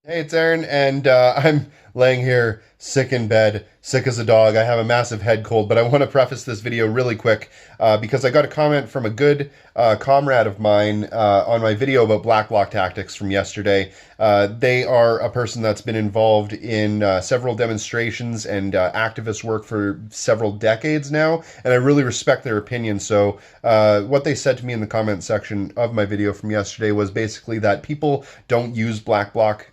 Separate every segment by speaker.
Speaker 1: Hey, it's Aaron, and I'm laying here sick in bed, sick as a dog. I have a massive head cold, but I want to preface this video really quick because I got a comment from a good comrade of mine on my video about black bloc tactics from yesterday. They are a person that's been involved in several demonstrations and activist work for several decades now, and I really respect their opinion. So, what they said to me in the comment section of my video from yesterday was basically that people don't use black bloc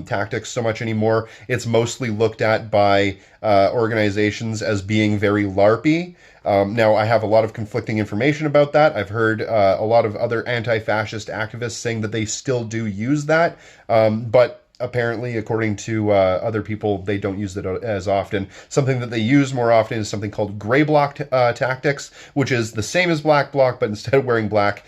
Speaker 1: tactics so much anymore. It's mostly looked at by organizations as being very LARPy. Now, I have a lot of conflicting information about that. I've heard a lot of other anti-fascist activists saying that they still do use that, but apparently, according to other people, they don't use it as often. Something that they use more often is something called gray bloc tactics, which is the same as black bloc, but instead of wearing black,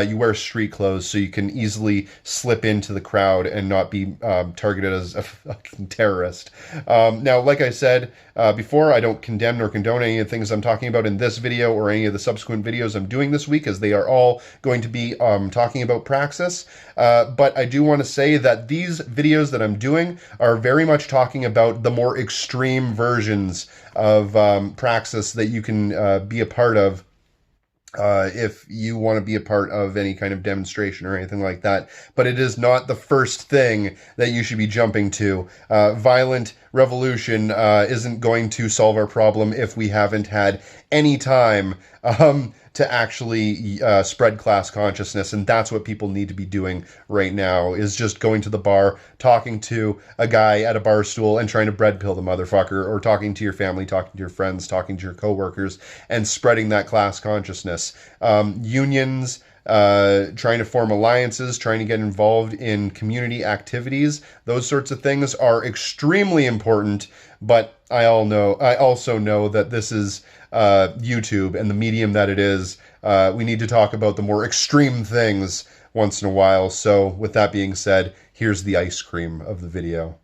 Speaker 1: you wear street clothes so you can easily slip into the crowd and not be targeted as a fucking terrorist. Now, like I said before, I don't condemn nor condone any of the things I'm talking about in this video or any of the subsequent videos I'm doing this week, as they are all going to be talking about praxis. But I do want to say that these videos that I'm doing are very much talking about the more extreme versions of praxis that you can be a part of if you want to be a part of any kind of demonstration or anything like that. But it is not the first thing that you should be jumping to. Violent revolution isn't going to solve our problem if we haven't had any time to actually spread class consciousness. And that's what people need to be doing right now, is just going to the bar, talking to a guy at a bar stool and trying to bread pill the motherfucker, or talking to your family, talking to your friends, talking to your coworkers, and spreading that class consciousness. Unions, trying to form alliances, trying to get involved in community activities, those sorts of things are extremely important. But I also know that this is YouTube and the medium that it is. We need to talk about the more extreme things once in a while. So with that being said, here's the ice cream of the video.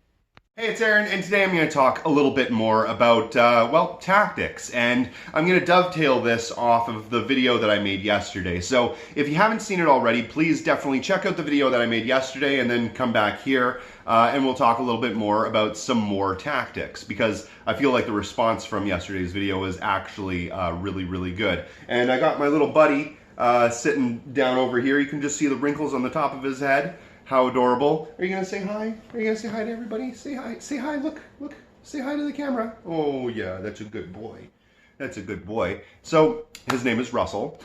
Speaker 1: Hey, it's Aaron, and today I'm going to talk a little bit more about, well, tactics, and I'm going to dovetail this off of the video that I made yesterday. So if you haven't seen it already, please definitely check out the video that I made yesterday and then come back here, and we'll talk a little bit more about some more tactics, because I feel like the response from yesterday's video was actually really, really good. And I got my little buddy sitting down over here. You can just see the wrinkles on the top of his head. How adorable. Are you going to say hi? Are you going to say hi to everybody? Say hi. Say hi. Look. Say hi to the camera. Oh, yeah, that's a good boy. That's a good boy. So, his name is Russell.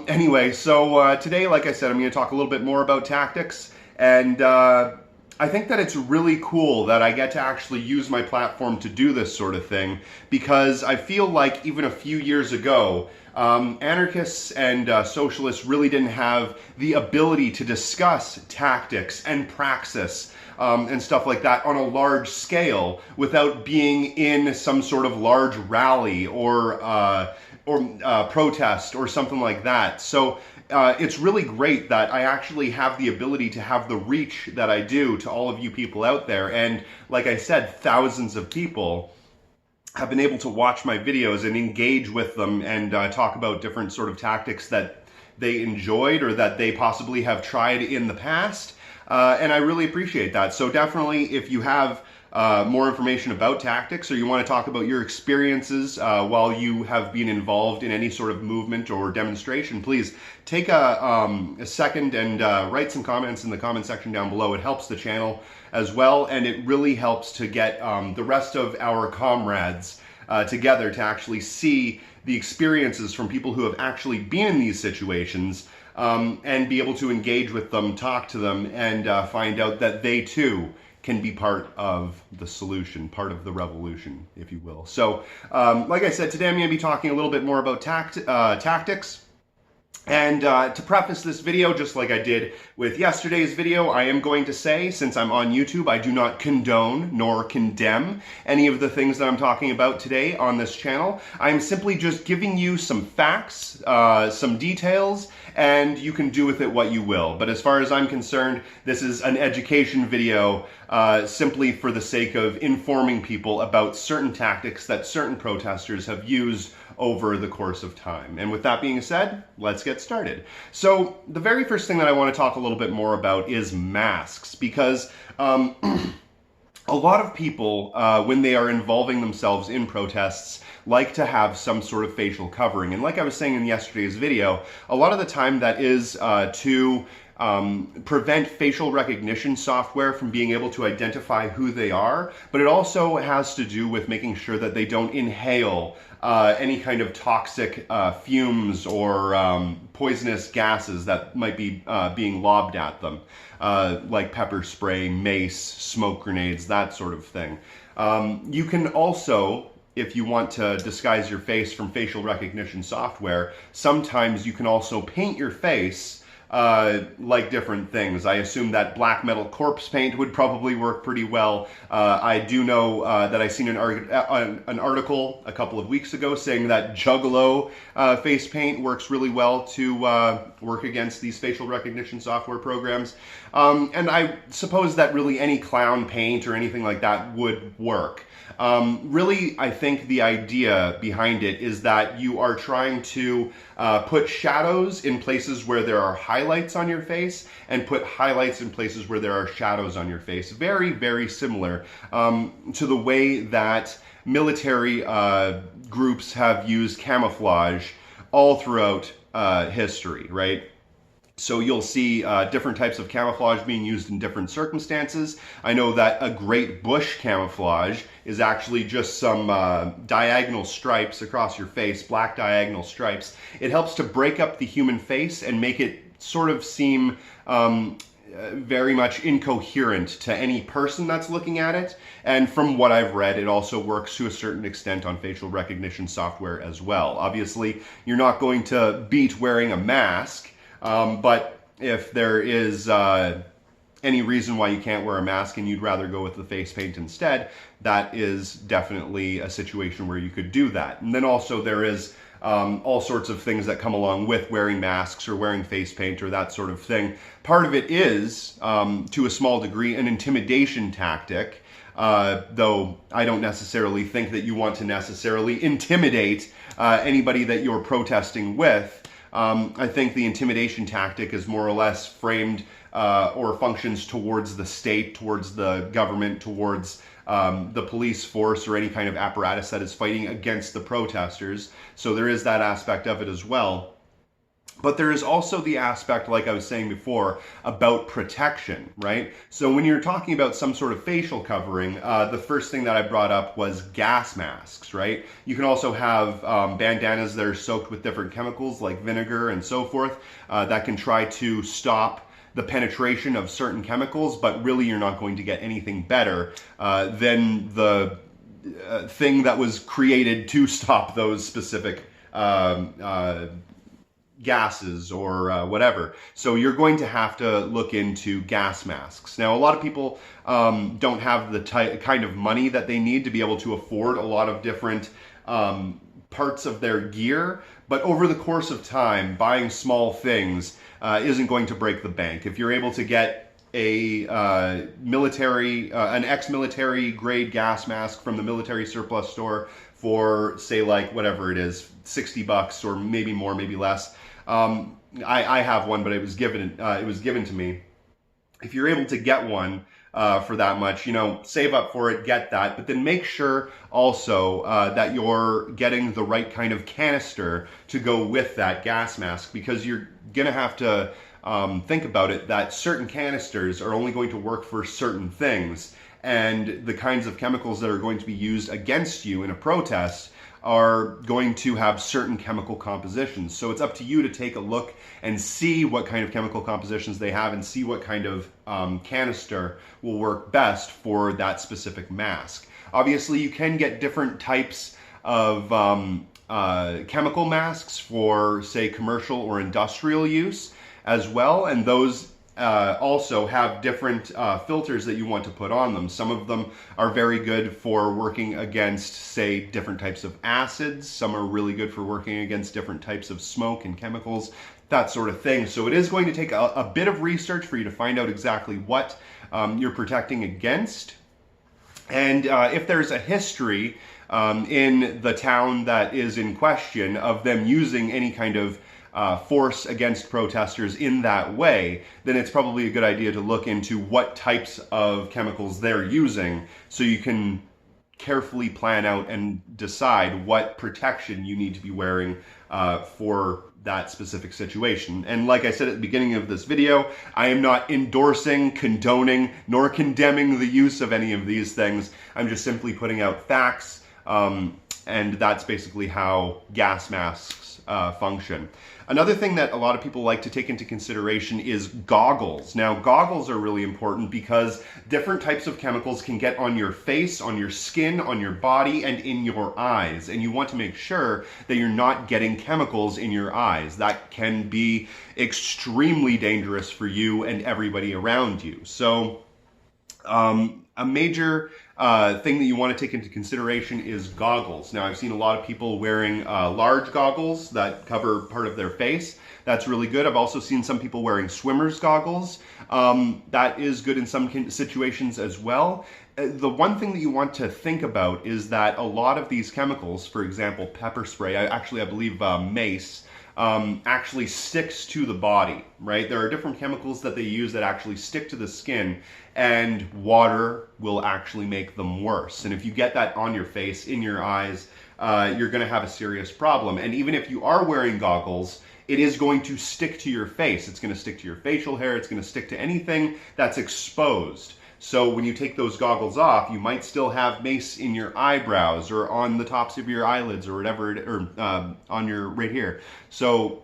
Speaker 1: Anyway, so today, like I said, I'm going to talk a little bit more about tactics. And I think that it's really cool that I get to actually use my platform to do this sort of thing, because I feel like even a few years ago, anarchists and socialists really didn't have the ability to discuss tactics and praxis and stuff like that on a large scale without being in some sort of large rally or protest or something like that. So it's really great that I actually have the ability to have the reach that I do to all of you people out there. And like I said, thousands of people have been able to watch my videos and engage with them and talk about different sort of tactics that they enjoyed or that they possibly have tried in the past. And I really appreciate that. So definitely, if you have more information about tactics, or you want to talk about your experiences while you have been involved in any sort of movement or demonstration, please take a second and write some comments in the comment section down below. It helps the channel as well, and it really helps to get the rest of our comrades together to actually see the experiences from people who have actually been in these situations, and be able to engage with them, talk to them, and find out that they too can be part of the solution, part of the revolution, if you will. So, like I said, today I'm going to be talking a little bit more about tactics. And to preface this video, just like I did with yesterday's video, I am going to say, since I'm on YouTube, I do not condone nor condemn any of the things that I'm talking about today on this channel. I'm simply just giving you some facts, some details, and you can do with it what you will. But as far as I'm concerned, this is an education video simply for the sake of informing people about certain tactics that certain protesters have used over the course of time. And with that being said, let's get started. So the very first thing that I want to talk a little bit more about is masks, because a lot of people, when they are involving themselves in protests, like to have some sort of facial covering. And like I was saying in yesterday's video, a lot of the time that is to prevent facial recognition software from being able to identify who they are, but it also has to do with making sure that they don't inhale any kind of toxic fumes or poisonous gases that might be being lobbed at them, like pepper spray, mace, smoke grenades, that sort of thing. You can also, if you want to disguise your face from facial recognition software, sometimes you can also paint your face like different things. I assume that black metal corpse paint would probably work pretty well. I do know that I seen an article a couple of weeks ago saying that Juggalo face paint works really well to work against these facial recognition software programs. And I suppose that really any clown paint or anything like that would work. Really, I think the idea behind it is that you are trying to put shadows in places where there are highlights on your face and put highlights in places where there are shadows on your face. Very, very similar to the way that military groups have used camouflage all throughout history, right? So you'll see different types of camouflage being used in different circumstances. I know that a great bush camouflage is actually just some diagonal stripes across your face, black diagonal stripes. It helps to break up the human face and make it sort of seem very much incoherent to any person that's looking at it. And from what I've read, it also works to a certain extent on facial recognition software as well. Obviously, you're not going to beat wearing a mask. But if there is any reason why you can't wear a mask and you'd rather go with the face paint instead, that is definitely a situation where you could do that. And then also there is all sorts of things that come along with wearing masks or wearing face paint or that sort of thing. Part of it is, to a small degree, an intimidation tactic, though I don't necessarily think that you want to necessarily intimidate anybody that you're protesting with. I think the intimidation tactic is more or less framed or functions towards the state, towards the government, towards the police force or any kind of apparatus that is fighting against the protesters. So there is that aspect of it as well. But there is also the aspect, like I was saying before, about protection, right? So when you're talking about some sort of facial covering, the first thing that I brought up was gas masks, right? You can also have bandanas that are soaked with different chemicals like vinegar and so forth that can try to stop the penetration of certain chemicals, but really you're not going to get anything better than the thing that was created to stop those specific gases or whatever. So you're going to have to look into gas masks. Now, a lot of people don't have the kind of money that they need to be able to afford a lot of different parts of their gear, but over the course of time, buying small things isn't going to break the bank. If you're able to get a an ex-military grade gas mask from the military surplus store for, say, like whatever it is, $60 or maybe more, maybe less. I have one, but it was given to me. If you're able to get one for that much, you know, save up for it, get that, but then make sure also that you're getting the right kind of canister to go with that gas mask, because you're gonna have to think about it that certain canisters are only going to work for certain things, and the kinds of chemicals that are going to be used against you in a protest are going to have certain chemical compositions. So it's up to you to take a look and see what kind of chemical compositions they have and see what kind of canister will work best for that specific mask. Obviously, you can get different types of chemical masks for, say, commercial or industrial use as well, and those also have different filters that you want to put on them. Some of them are very good for working against, say, different types of acids. Some are really good for working against different types of smoke and chemicals, that sort of thing. So it is going to take a bit of research for you to find out exactly what you're protecting against. And if there's a history in the town that is in question of them using any kind of force against protesters in that way, then it's probably a good idea to look into what types of chemicals they're using so you can carefully plan out and decide what protection you need to be wearing for that specific situation. And like I said at the beginning of this video, I am not endorsing, condoning, nor condemning the use of any of these things. I'm just simply putting out facts, and that's basically how gas masks function. Another thing that a lot of people like to take into consideration is goggles. Now, goggles are really important because different types of chemicals can get on your face, on your skin, on your body, and in your eyes. And you want to make sure that you're not getting chemicals in your eyes. That can be extremely dangerous for you and everybody around you. So, a major thing that you want to take into consideration is goggles. Now, I've seen a lot of people wearing large goggles that cover part of their face. That's really good. I've also seen some people wearing swimmer's goggles. That is good in some situations as well. The one thing that you want to think about is that a lot of these chemicals, for example, pepper spray, I believe mace, actually sticks to the body, right? There are different chemicals that they use that actually stick to the skin, and water will actually make them worse. And if you get that on your face, in your eyes, you're going to have a serious problem. And even if you are wearing goggles, it is going to stick to your face. It's going to stick to your facial hair. It's going to stick to anything that's exposed. So when you take those goggles off, you might still have mace in your eyebrows or on the tops of your eyelids or whatever, on your right here. So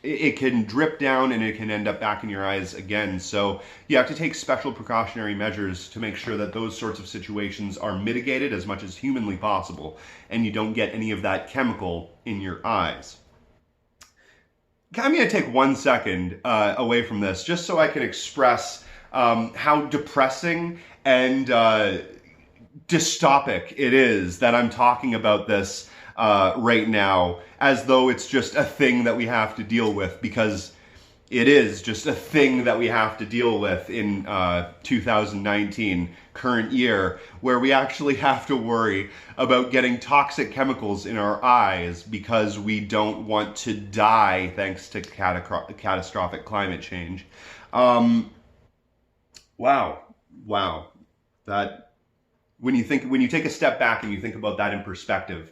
Speaker 1: it can drip down and it can end up back in your eyes again. So you have to take special precautionary measures to make sure that those sorts of situations are mitigated as much as humanly possible and you don't get any of that chemical in your eyes. I'm going to take 1 second away from this just so I can express how depressing and dystopic it is that I'm talking about this right now as though it's just a thing that we have to deal with, because it is just a thing that we have to deal with in 2019, current year, where we actually have to worry about getting toxic chemicals in our eyes because we don't want to die thanks to catastrophic climate change. Wow. That when you take a step back and you think about that in perspective,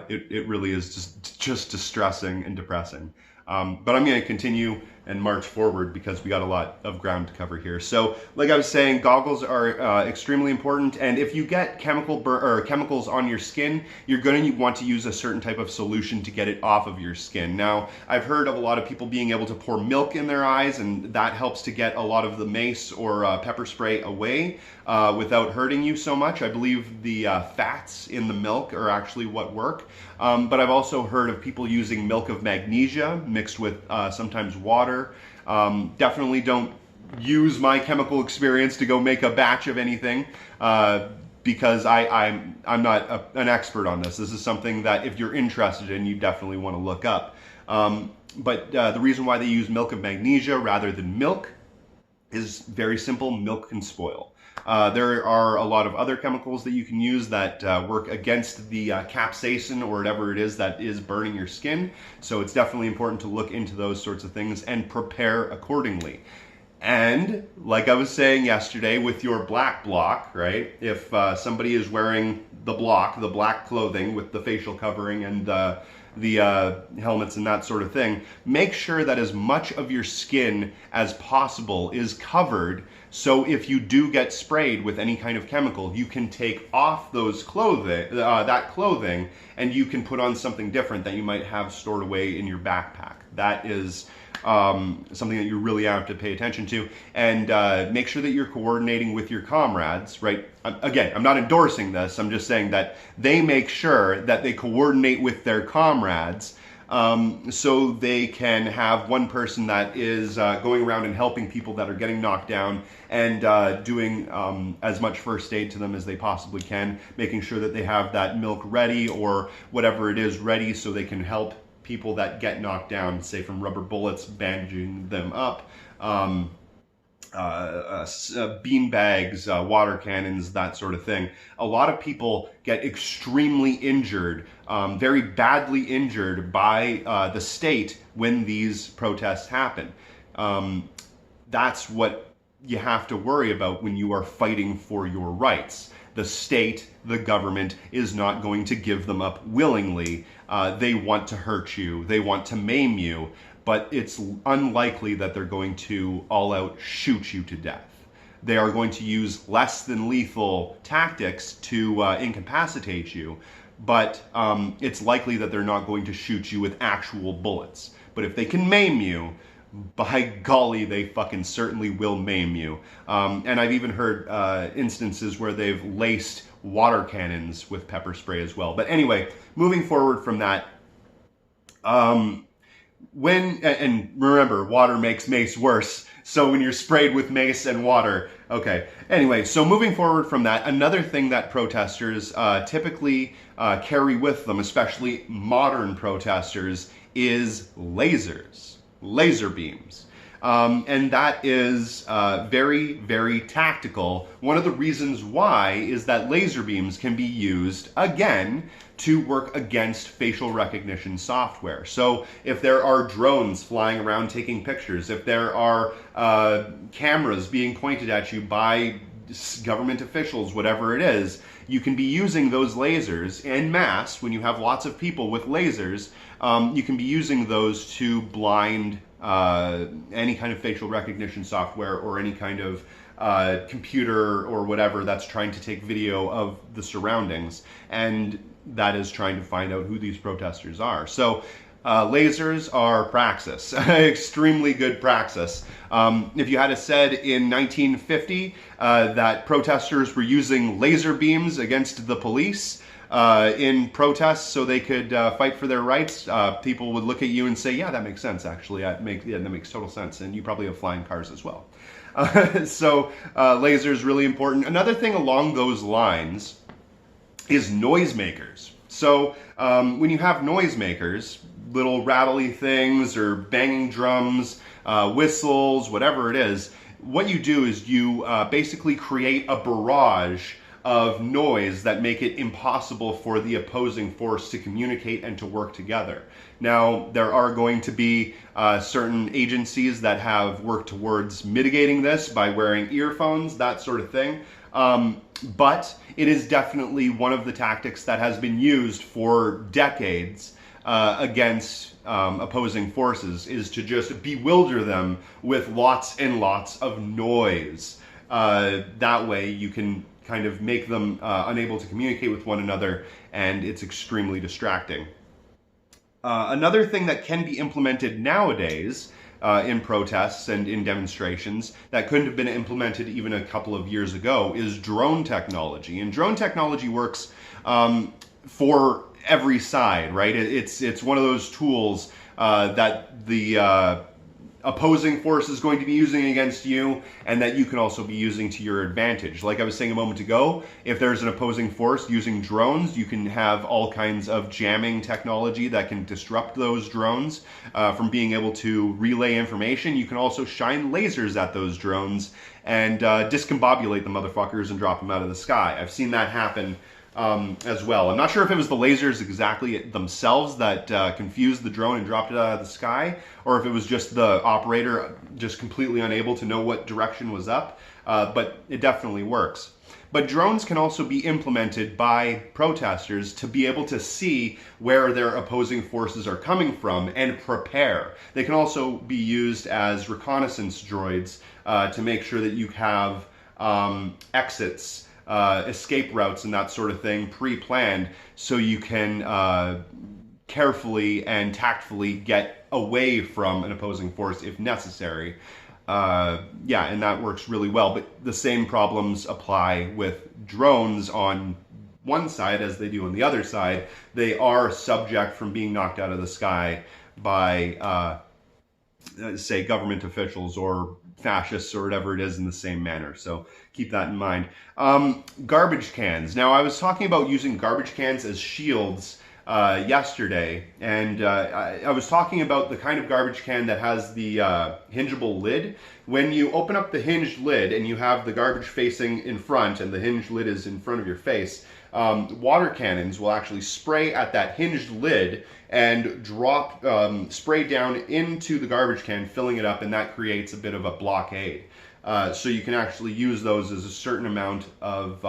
Speaker 1: it really is just distressing and depressing. But I'm going to continue and march forward because we got a lot of ground to cover here. So, like I was saying, goggles are extremely important. And if you get chemicals on your skin, you're going to want to use a certain type of solution to get it off of your skin. Now, I've heard of a lot of people being able to pour milk in their eyes, and that helps to get a lot of the mace or pepper spray away without hurting you so much. I believe the fats in the milk are actually what work. But I've also heard of people using milk of magnesia mixed with sometimes water. Definitely don't use my chemical experience to go make a batch of anything because I'm not an expert on this. This is something that if you're interested in, you definitely want to look up. But the reason why they use milk of magnesia rather than milk is very simple. Milk can spoil. There are a lot of other chemicals that you can use that work against the capsaicin or whatever it is that is burning your skin. So it's definitely important to look into those sorts of things and prepare accordingly. And like I was saying yesterday with your black block, right? If somebody is wearing the black clothing with the facial covering and the helmets and that sort of thing, make sure that as much of your skin as possible is covered, so if you do get sprayed with any kind of chemical, you can take off those clothing and you can put on something different that you might have stored away in your backpack. That is something that you really have to pay attention to, and make sure that you're coordinating with your comrades, right? Again, I'm not endorsing this, I'm just saying that they make sure that they coordinate with their comrades so they can have one person that is going around and helping people that are getting knocked down and doing as much first aid to them as they possibly can, making sure that they have that milk ready or whatever it is ready so they can help people that get knocked down, say from rubber bullets, bandaging them up, bean bags, water cannons, that sort of thing. A lot of people get extremely injured, very badly injured by the state when these protests happen. That's what you have to worry about when you are fighting for your rights. The state, the government, is not going to give them up willingly. They want to hurt you. They want to maim you. But it's unlikely that they're going to all out shoot you to death. They are going to use less than lethal tactics to incapacitate you, but it's likely that they're not going to shoot you with actual bullets. But if they can maim you, by golly, they fucking certainly will maim you. And I've even heard instances where they've laced water cannons with pepper spray as well. But anyway, moving forward from that, and remember, water makes mace worse. So when you're sprayed with mace and water, okay. Anyway, so moving forward from that, another thing that protesters typically carry with them, especially modern protesters, is lasers, laser beams. And that is very, very tactical. One of the reasons why is that laser beams can be used, again, to work against facial recognition software. So if there are drones flying around taking pictures, if there are cameras being pointed at you by government officials, whatever it is, you can be using those lasers en masse. When you have lots of people with lasers, you can be using those to blind any kind of facial recognition software or any kind of computer or whatever that's trying to take video of the surroundings, and that is trying to find out who these protesters are. So lasers are praxis, extremely good praxis. If you had said in 1950 that protesters were using laser beams against the police in protests so they could fight for their rights, people would look at you and say, yeah, that makes sense, actually. That makes total sense. And you probably have flying cars as well. So lasers really important. Another thing along those lines is noisemakers. So when you have noisemakers, little rattly things or banging drums, whistles, whatever it is, what you do is you basically create a barrage of noise that make it impossible for the opposing force to communicate and to work together. Now, there are going to be certain agencies that have worked towards mitigating this by wearing earphones, that sort of thing. But it is definitely one of the tactics that has been used for decades against opposing forces, is to just bewilder them with lots and lots of noise. That way you can kind of make them unable to communicate with one another, and it's extremely distracting. Another thing that can be implemented nowadays in protests and in demonstrations that couldn't have been implemented even a couple of years ago is drone technology. And drone technology works for every side, right? It's one of those tools that the opposing force is going to be using against you, and that you can also be using to your advantage. Like I was saying a moment ago, if there's an opposing force using drones, you can have all kinds of jamming technology that can disrupt those drones from being able to relay information. You can also shine lasers at those drones and discombobulate the motherfuckers and drop them out of the sky. I've seen that happen as well. I'm not sure if it was the lasers exactly themselves that confused the drone and dropped it out of the sky, or if it was just the operator just completely unable to know what direction was up, but it definitely works. But drones can also be implemented by protesters to be able to see where their opposing forces are coming from and prepare. They can also be used as reconnaissance droids to make sure that you have exits, escape routes and that sort of thing pre-planned, so you can carefully and tactfully get away from an opposing force if necessary. Yeah, and that works really well. But the same problems apply with drones on one side as they do on the other side. They are subject from being knocked out of the sky by say government officials or fascists or whatever it is in the same manner. So keep that in mind. Garbage cans. Now, I was talking about using garbage cans as shields yesterday, and I was talking about the kind of garbage can that has the hingeable lid. When you open up the hinged lid and you have the garbage facing in front and the hinged lid is in front of your face, water cannons will actually spray at that hinged lid and drop spray down into the garbage can, filling it up, and that creates a bit of a blockade. So you can actually use those as a certain amount of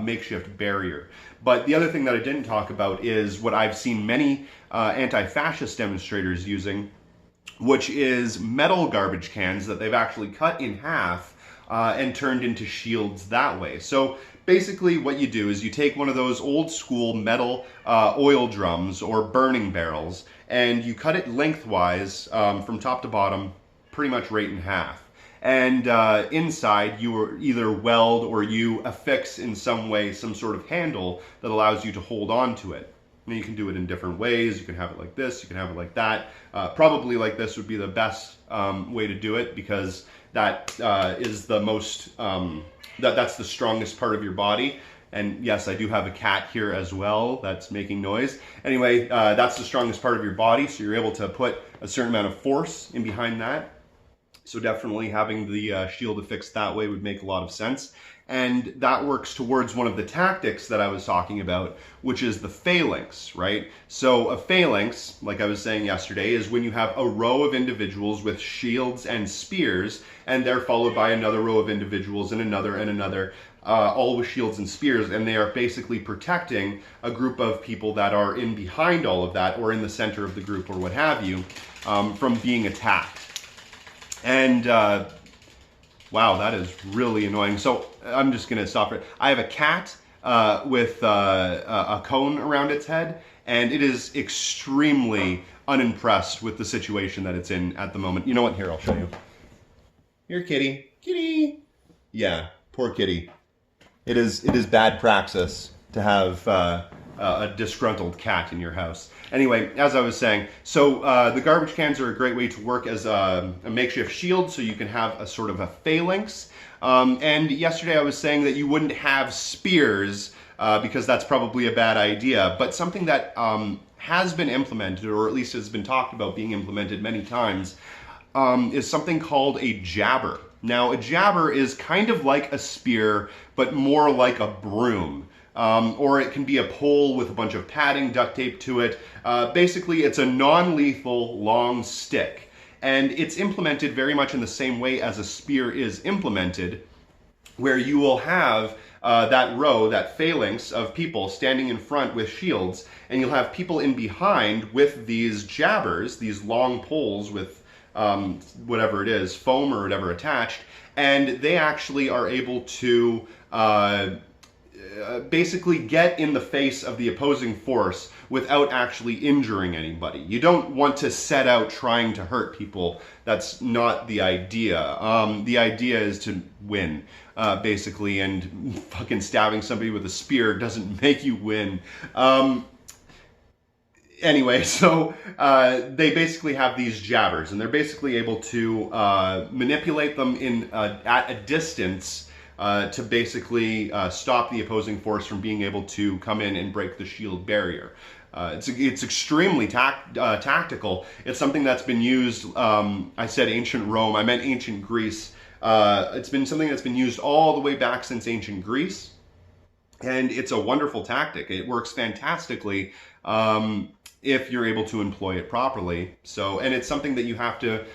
Speaker 1: makeshift barrier. But the other thing that I didn't talk about is what I've seen many anti-fascist demonstrators using, which is metal garbage cans that they've actually cut in half and turned into shields that way. So basically what you do is you take one of those old school metal oil drums or burning barrels, and you cut it lengthwise from top to bottom, pretty much right in half. And inside you either weld or you affix in some way some sort of handle that allows you to hold on to it. And you can do it in different ways. You can have it like this, you can have it like that. Probably like this would be the best way to do it, because that is the most, that's the strongest part of your body. And yes, I do have a cat here as well that's making noise. Anyway, that's the strongest part of your body, so you're able to put a certain amount of force in behind that. So definitely having the shield affixed that way would make a lot of sense. And that works towards one of the tactics that I was talking about, which is the phalanx, right? So a phalanx, like I was saying yesterday, is when you have a row of individuals with shields and spears, and they're followed by another row of individuals and another, all with shields and spears, and they are basically protecting a group of people that are in behind all of that, or in the center of the group, or what have you, from being attacked. And wow, that is really annoying. So I'm just going to stop it. I have a cat with a cone around its head, and it is extremely unimpressed with the situation that it's in at the moment. You know what? Here, I'll show you. Here, kitty. Kitty. Yeah, poor kitty. It is bad praxis to have a disgruntled cat in your house. Anyway, as I was saying, so the garbage cans are a great way to work as a makeshift shield, so you can have a sort of a phalanx. And yesterday I was saying that you wouldn't have spears because that's probably a bad idea, but something that has been implemented, or at least has been talked about being implemented many times, is something called a jabber. Now, a jabber is kind of like a spear, but more like a broom. Or it can be a pole with a bunch of padding duct taped to it. Basically, it's a non-lethal long stick. And it's implemented very much in the same way as a spear is implemented, where you will have that row, that phalanx of people standing in front with shields, and you'll have people in behind with these jabbers, these long poles with whatever it is, foam or whatever attached, and they actually are able to basically get in the face of the opposing force without actually injuring anybody. You don't want to set out trying to hurt people. That's not the idea. The idea is to win, basically, and fucking stabbing somebody with a spear doesn't make you win. Anyway, so they basically have these jabbers, and they're basically able to manipulate them at a distance to basically stop the opposing force from being able to come in and break the shield barrier. It's extremely tactical. It's something that's been used, I said ancient Rome, I meant ancient Greece. It's been something that's been used all the way back since ancient Greece. And it's a wonderful tactic. It works fantastically if you're able to employ it properly. So, and it's something that you have to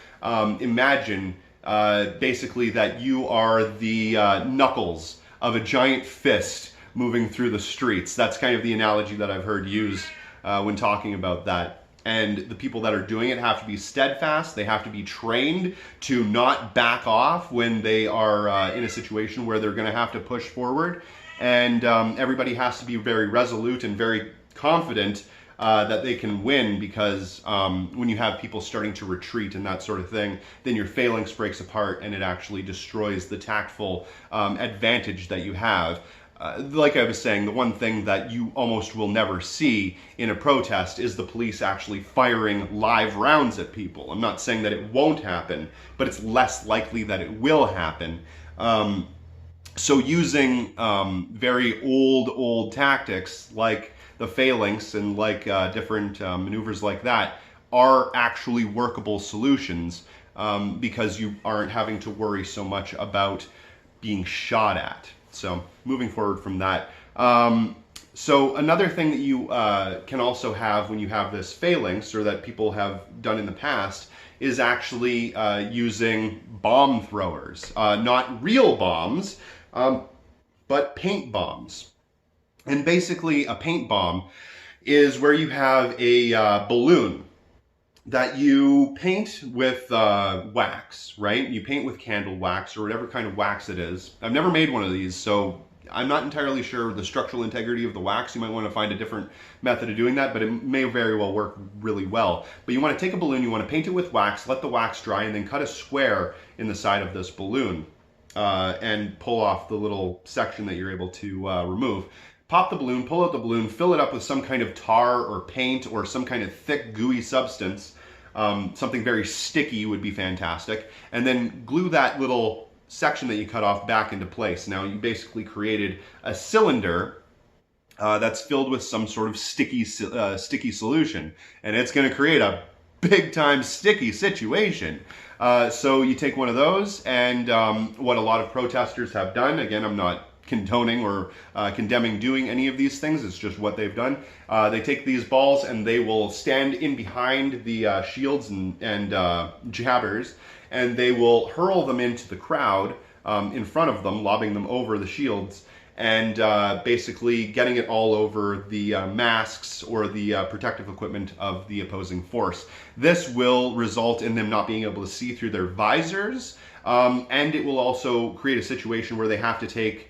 Speaker 1: imagine basically that you are the knuckles of a giant fist moving through the streets. That's kind of the analogy that I've heard used when talking about that. And the people that are doing it have to be steadfast. They have to be trained to not back off when they are in a situation where they're going to have to push forward. And everybody has to be very resolute and very confident that they can win, because when you have people starting to retreat and that sort of thing, then your phalanx breaks apart and it actually destroys the tactful advantage that you have. Like I was saying, the one thing that you almost will never see in a protest is the police actually firing live rounds at people. I'm not saying that it won't happen, but it's less likely that it will happen. So using very old tactics like the phalanx and like different maneuvers like that are actually workable solutions, because you aren't having to worry so much about being shot at. So moving forward from that. So another thing that you can also have when you have this phalanx, or that people have done in the past, is actually using bomb throwers. Not real bombs, but paint bombs. And basically a paint bomb is where you have a balloon that you paint with wax, right? You paint with candle wax or whatever kind of wax it is. I've never made one of these, so I'm not entirely sure the structural integrity of the wax. You might want to find a different method of doing that, but it may very well work really well. But you want to take a balloon, you want to paint it with wax, let the wax dry, and then cut a square in the side of this balloon and pull off the little section that you're able to remove. Pop the balloon, pull out the balloon, fill it up with some kind of tar or paint or some kind of thick, gooey substance. Something very sticky would be fantastic. And then glue that little section that you cut off back into place. Now you basically created a cylinder that's filled with some sort of sticky solution, and it's going to create a big time sticky situation. So you take one of those, and what a lot of protesters have done, again, I'm not condoning or condemning doing any of these things, it's just what they've done. They take these balls and they will stand in behind the shields and jabbers, and they will hurl them into the crowd in front of them, lobbing them over the shields, and basically getting it all over the masks or the protective equipment of the opposing force. This will result in them not being able to see through their visors, and it will also create a situation where they have to take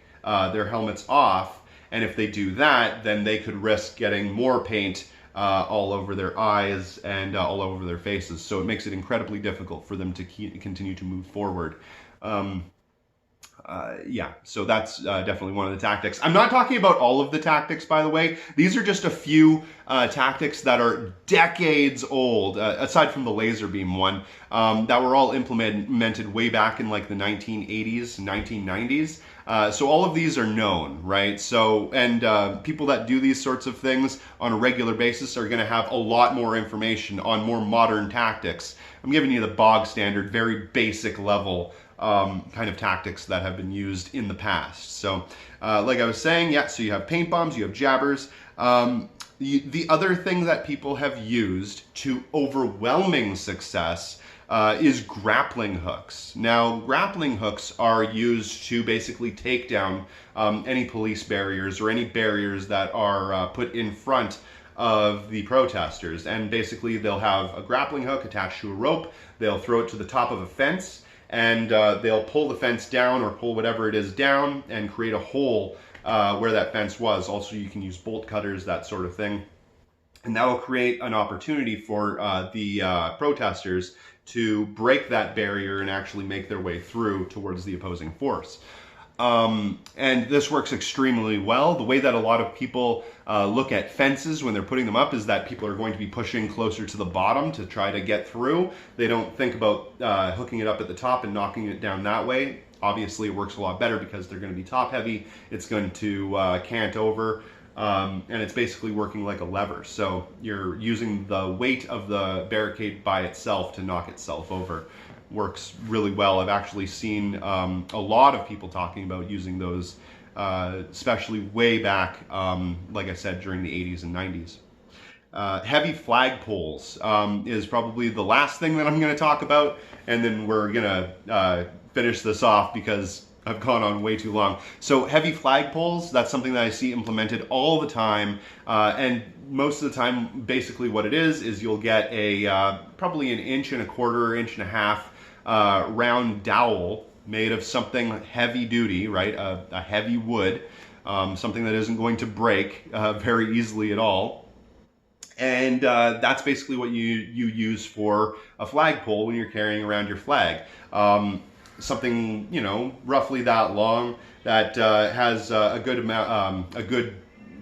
Speaker 1: their helmets off, and if they do that, then they could risk getting more paint all over their eyes and all over their faces. So it makes it incredibly difficult for them to continue to move forward. Yeah, so that's definitely one of the tactics. I'm not talking about all of the tactics, by the way. These are just a few tactics that are decades old, aside from the laser beam one, that were all implemented way back in like the 1980s, 1990s. So all of these are known, right? So, and people that do these sorts of things on a regular basis are going to have a lot more information on more modern tactics. I'm giving you the bog standard, very basic level kind of tactics that have been used in the past. So, like I was saying, yeah, so you have paint bombs, you have jabbers. The other thing that people have used to overwhelming success is grappling hooks. Now, grappling hooks are used to basically take down any police barriers or any barriers that are put in front of the protesters. And basically they'll have a grappling hook attached to a rope, they'll throw it to the top of a fence, and they'll pull the fence down or pull whatever it is down and create a hole where that fence was. Also, you can use bolt cutters, that sort of thing. And that'll create an opportunity for the protesters to break that barrier and actually make their way through towards the opposing force. And this works extremely well. The way that a lot of people look at fences when they're putting them up is that people are going to be pushing closer to the bottom to try to get through. They don't think about hooking it up at the top and knocking it down that way. Obviously, it works a lot better because they're going to be top heavy. It's going to cant over. And it's basically working like a lever. So you're using the weight of the barricade by itself to knock itself over. Works really well. I've actually seen a lot of people talking about using those, especially way back, like I said, during the 80s and 90s. Heavy flagpoles is probably the last thing that I'm going to talk about, and then we're going to finish this off because I've gone on way too long. So heavy flagpoles, that's something that I see implemented all the time, and most of the time basically what it is you'll get a probably 1.25 inches, 1.5 inches round dowel made of something heavy duty, right? A heavy wood, something that isn't going to break very easily at all. And that's basically what you use for a flagpole when you're carrying around your flag. Something, you know, roughly that long, that has a good amount, a good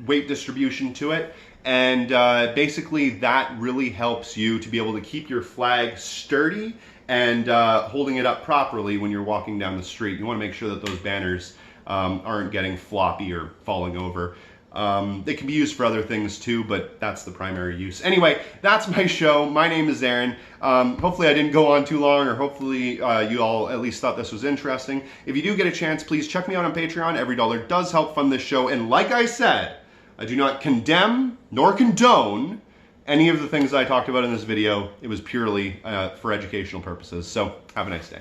Speaker 1: weight distribution to it. And basically that really helps you to be able to keep your flag sturdy and holding it up properly when you're walking down the street. You want to make sure that those banners aren't getting floppy or falling over. It can be used for other things too, but that's the primary use. Anyway, that's my show. My name is Aaron. Hopefully I didn't go on too long, or hopefully you all at least thought this was interesting. If you do get a chance, please check me out on Patreon. Every dollar does help fund this show. And like I said, I do not condemn nor condone any of the things I talked about in this video. It was purely for educational purposes. So have a nice day.